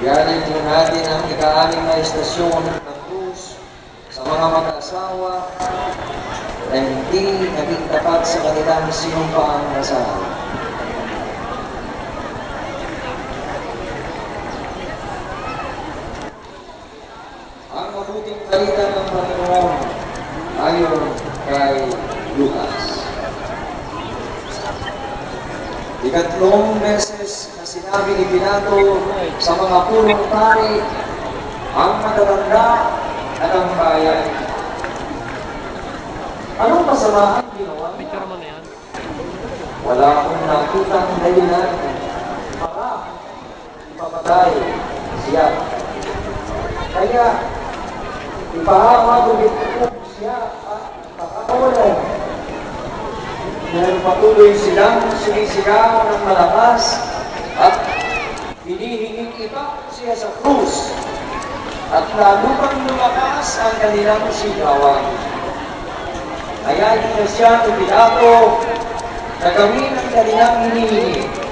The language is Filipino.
Yanin po natin ang ika-6 na istasyon ng krus sa mga mag-asawa na hindi naging tapat sa kanilang sinumpaang dasal. Ang mabuting balita ng Panginoon ayon kay Lucas. Ikatlong beses na sinabi ni Pilato sa mga punong pari, ang matatanda at ang bayan. Anong masama ang ginawa niya? Wala akong nakitang dahilan para ipapatay siya. Kaya, ipahawag siya at ipakawalan. Dahil patuloy silang sumisigaw ng malakas at hinihinging iba siya sa krus at lalo pang lumakas ang kanilang sigawan. Kaya hindi na siya ni Pilato na gawin ang kanilang hinihingi.